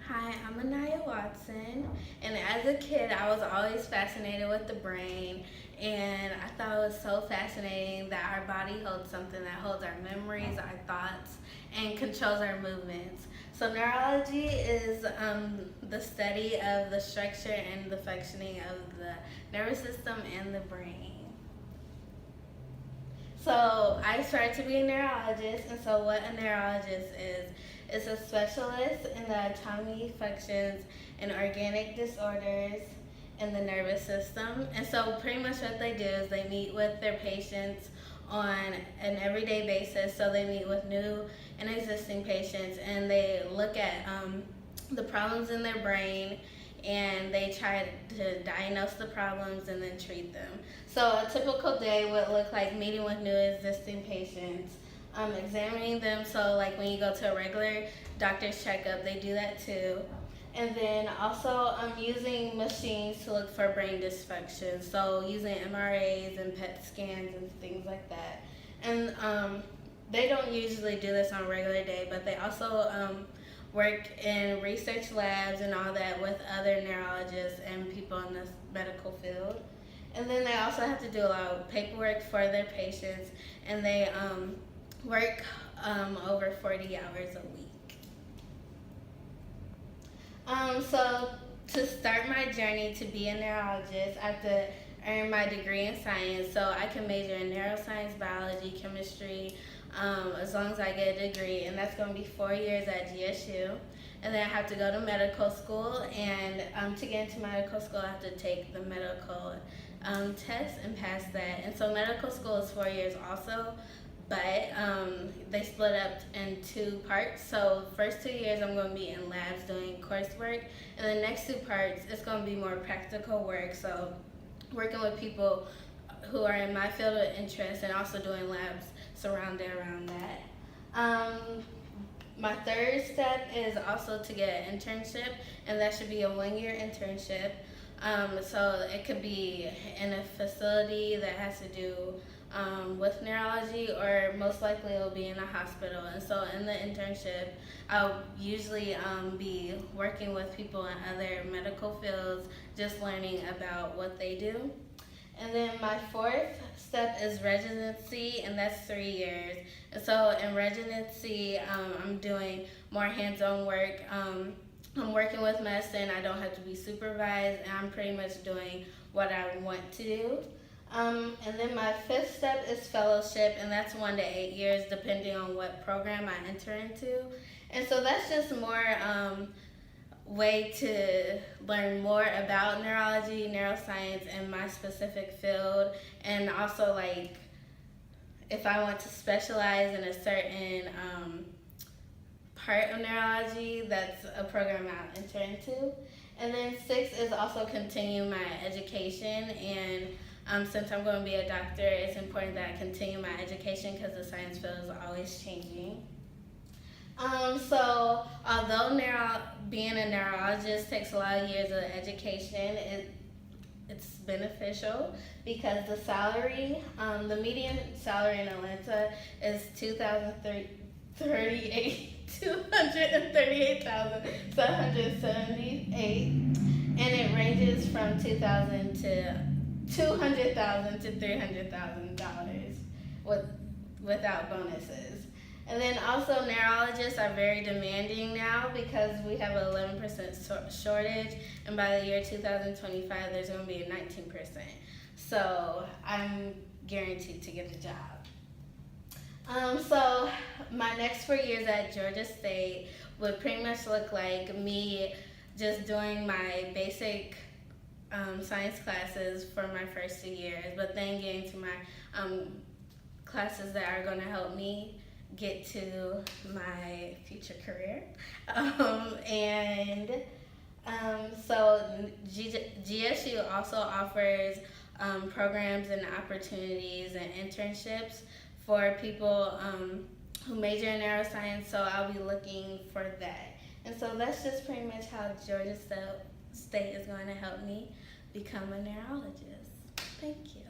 Hi, I'm Anaya Watson, and as a kid, I was always fascinated with the brain, and I thought it was so fascinating that our body holds something that holds our memories, our thoughts, and controls our movements. So, neurology is the study of the structure and the functioning of the nervous system and the brain. So I started to be a neurologist, and so what a neurologist is a specialist in the autonomy, functions, and organic disorders in the nervous system. And so pretty much what they do is they meet with their patients on an everyday basis. So they meet with new and existing patients, and they look at the problems in their brain, and they try to diagnose the problems and then treat them. So a typical day would look like meeting with new existing patients, examining them. So like when you go to a regular doctor's checkup, they do that too. And then also using machines to look for brain dysfunction. So using MRAs and PET scans and things like that. And they don't usually do this on a regular day, but they also work in research labs and all that with other neurologists and people in the medical field. And then they also have to do a lot of paperwork for their patients, and they work over 40 hours a week. So to start my journey to be a neurologist, I have to earn my degree in science. So I can major in neuroscience, biology, chemistry, as long as I get a degree, and that's going to be 4 years at GSU. And then I have to go to medical school, and to get into medical school, I have to take the medical test and pass that. And so medical school is 4 years also, but they split up in 2 parts. So first 2 years I'm going to be in labs doing coursework, and the next 2 parts it's going to be more practical work. So working with people who are in my field of interest and also doing labs surrounded around that. My third step is also to get an internship, and that should be a 1-year internship. So it could be in a facility that has to do with neurology, or most likely it will be in a hospital. And so in the internship, I'll usually be working with people in other medical fields, just learning about what they do. And then my fourth step is residency, and that's 3 years. And so in residency, I'm doing more hands-on work. I'm working with medicine. I don't have to be supervised, and I'm pretty much doing what I want to do. And then my fifth step is fellowship, and that's 1 to 8 years, depending on what program I enter into. And so that's just more way to learn more about neurology, neuroscience, and my specific field, and also like if I want to specialize in a certain part of neurology, that's a program I'll enter into. And then 6 is also continue my education, and since I'm going to be a doctor, it's important that I continue my education because the science field is always changing. So although being a neurologist takes a lot of years of education, it's beneficial because the salary, the median salary in Atlanta is $238,778, and it ranges from $200,000 to $300,000 without bonuses. And then also neurologists are very demanding now because we have an 11% shortage, and by the year 2025 there's going to be a 19%. So I'm guaranteed to get a job. So my next 4 years at Georgia State would pretty much look like me just doing my basic science classes for my first 2 years, but then getting to my classes that are going to help me get to my future career. So GSU also offers programs and opportunities and internships for people who major in neuroscience, so I'll be looking for that. And so that's just pretty much how Georgia State is going to help me become a neurologist. Thank you.